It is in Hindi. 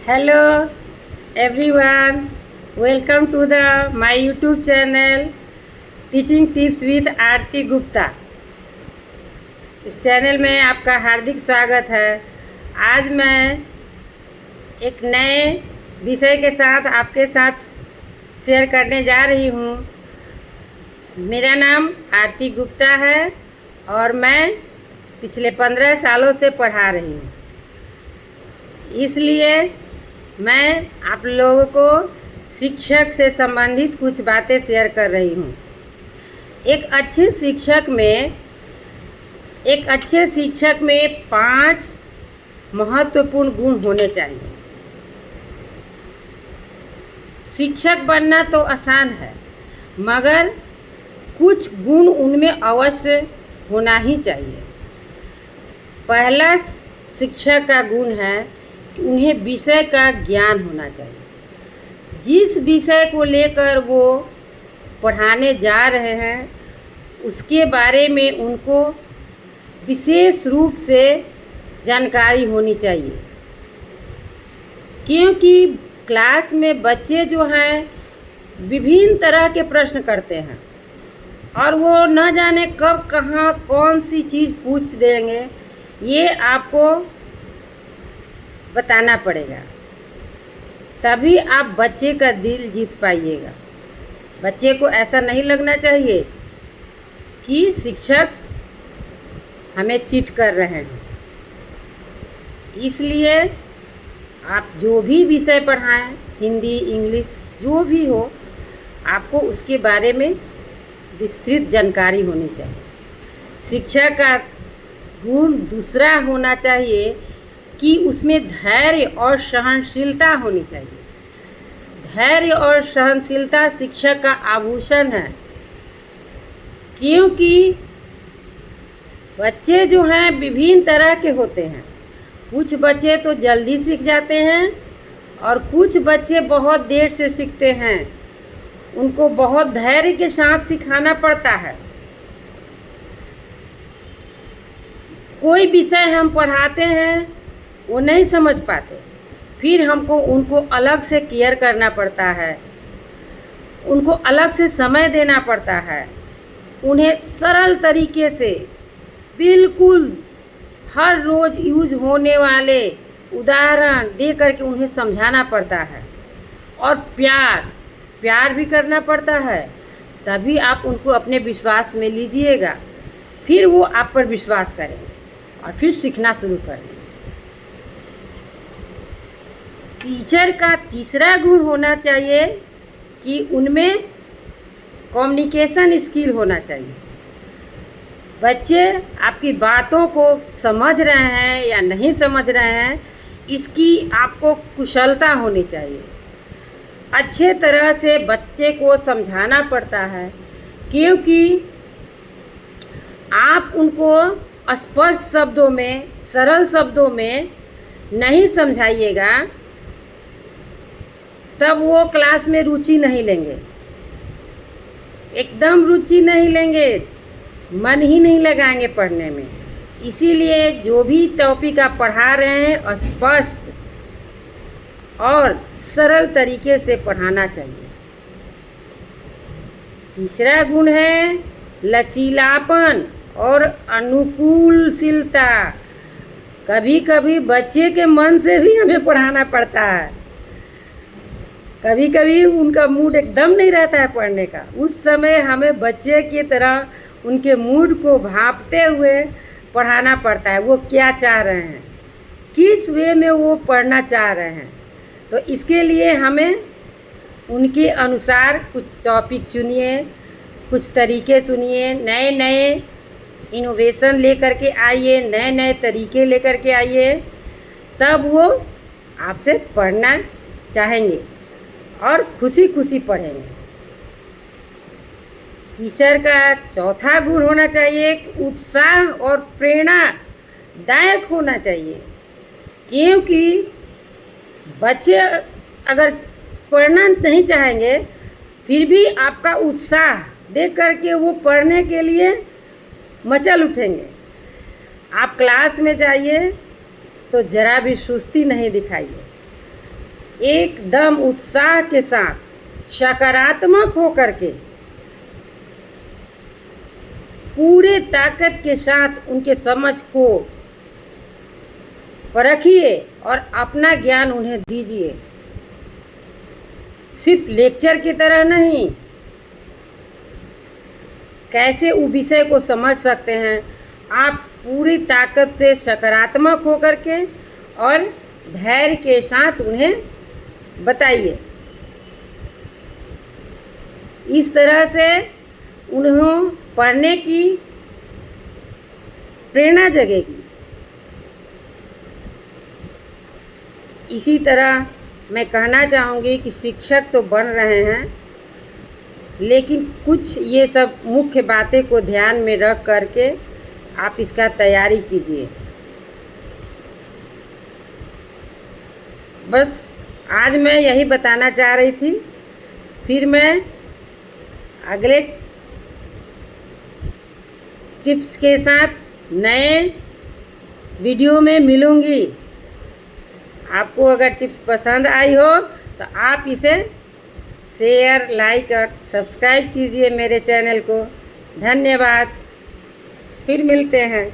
Hello everyone, welcome to my YouTube channel Teaching Tips with Aarti Gupta. इस चैनल में आपका हार्दिक स्वागत है। आज मैं एक नए विषय के साथ आपके साथ शेयर करने जा रही हूँ। मेरा नाम आरती गुप्ता है और मैं पिछले 15 सालों से पढ़ा रही हूँ, इसलिए मैं आप लोगों को शिक्षक से संबंधित कुछ बातें शेयर कर रही हूँ। एक अच्छे शिक्षक में 5 महत्वपूर्ण गुण होने चाहिए। शिक्षक बनना तो आसान है, मगर कुछ गुण उनमें अवश्य होना ही चाहिए। पहला शिक्षक का गुण है कि उन्हें विषय का ज्ञान होना चाहिए। जिस विषय को लेकर वो पढ़ाने जा रहे हैं उसके बारे में उनको विशेष रूप से जानकारी होनी चाहिए, क्योंकि क्लास में बच्चे जो हैं विभिन्न तरह के प्रश्न करते हैं और वो न जाने कब कहाँ कौन सी चीज़ पूछ देंगे, ये आपको बताना पड़ेगा, तभी आप बच्चे का दिल जीत पाइएगा। बच्चे को ऐसा नहीं लगना चाहिए कि शिक्षक हमें चीट कर रहे हैं। इसलिए आप जो भी विषय पढ़ाएं, हिंदी, इंग्लिश, जो भी हो, आपको उसके बारे में विस्तृत जानकारी होनी चाहिए। शिक्षक का गुण दूसरा होना चाहिए कि उसमें धैर्य और सहनशीलता होनी चाहिए। धैर्य और सहनशीलता शिक्षक का आभूषण है, क्योंकि बच्चे जो हैं विभिन्न तरह के होते हैं। कुछ बच्चे तो जल्दी सीख जाते हैं और कुछ बच्चे बहुत देर से सीखते हैं। उनको बहुत धैर्य के साथ सिखाना पड़ता है। कोई विषय हम पढ़ाते हैं वो नहीं समझ पाते, फिर हमको उनको अलग से केयर करना पड़ता है, उनको अलग से समय देना पड़ता है। उन्हें सरल तरीके से बिल्कुल हर रोज़ यूज होने वाले उदाहरण दे करके उन्हें समझाना पड़ता है और प्यार भी करना पड़ता है। तभी आप उनको अपने विश्वास में लीजिएगा, फिर वो आप पर विश्वास करेंगे और फिर सीखना शुरू करेंगे। टीचर का तीसरा गुण होना चाहिए कि उनमें कम्युनिकेशन स्किल होना चाहिए। बच्चे आपकी बातों को समझ रहे हैं या नहीं समझ रहे हैं, इसकी आपको कुशलता होनी चाहिए। अच्छे तरह से बच्चे को समझाना पड़ता है, क्योंकि आप उनको स्पष्ट शब्दों में, सरल शब्दों में नहीं समझाइएगा, तब वो क्लास में रुचि नहीं लेंगे, एकदम रुचि नहीं लेंगे, मन ही नहीं लगाएंगे पढ़ने में। इसीलिए जो भी टॉपिक आप पढ़ा रहे हैं स्पष्ट और सरल तरीके से पढ़ाना चाहिए। तीसरा गुण है लचीलापन और अनुकूलशीलता। कभी कभी बच्चे के मन से भी हमें पढ़ाना पड़ता है। कभी कभी उनका मूड एकदम नहीं रहता है पढ़ने का, उस समय हमें बच्चे की तरह उनके मूड को भांपते हुए पढ़ाना पड़ता है। वो क्या चाह रहे हैं, किस वे में वो पढ़ना चाह रहे हैं, तो इसके लिए हमें उनके अनुसार कुछ टॉपिक चुनिए, कुछ तरीके सुनिए, नए नए इनोवेशन लेकर के आइए, नए नए तरीके लेकर के आइए, तब वो आपसे पढ़ना चाहेंगे और खुशी खुशी पढ़ेंगे। टीचर का चौथा गुण होना चाहिए उत्साह और प्रेरणादायक होना चाहिए, क्योंकि बच्चे अगर पढ़ना नहीं चाहेंगे फिर भी आपका उत्साह देख करके वो पढ़ने के लिए मचल उठेंगे। आप क्लास में जाइए तो ज़रा भी सुस्ती नहीं दिखाइए। एकदम उत्साह के साथ सकारात्मक होकर के पूरे ताकत के साथ उनके समझ को परखिए और अपना ज्ञान उन्हें दीजिए। सिर्फ लेक्चर की तरह नहीं, कैसे वो विषय को समझ सकते हैं आप पूरी ताकत से सकारात्मक होकर के और धैर्य के साथ उन्हें बताइए। इस तरह से उन्हें पढ़ने की प्रेरणा जगेगी। इसी तरह मैं कहना चाहूँगी कि शिक्षक तो बन रहे हैं, लेकिन कुछ ये सब मुख्य बातें को ध्यान में रख करके आप इसका तैयारी कीजिए। बस आज मैं यही बताना चाह रही थी। फिर मैं अगले टिप्स के साथ नए वीडियो में मिलूँगी। आपको अगर टिप्स पसंद आई हो तो आप इसे शेयर, लाइक और सब्सक्राइब कीजिए मेरे चैनल को। धन्यवाद। फिर मिलते हैं।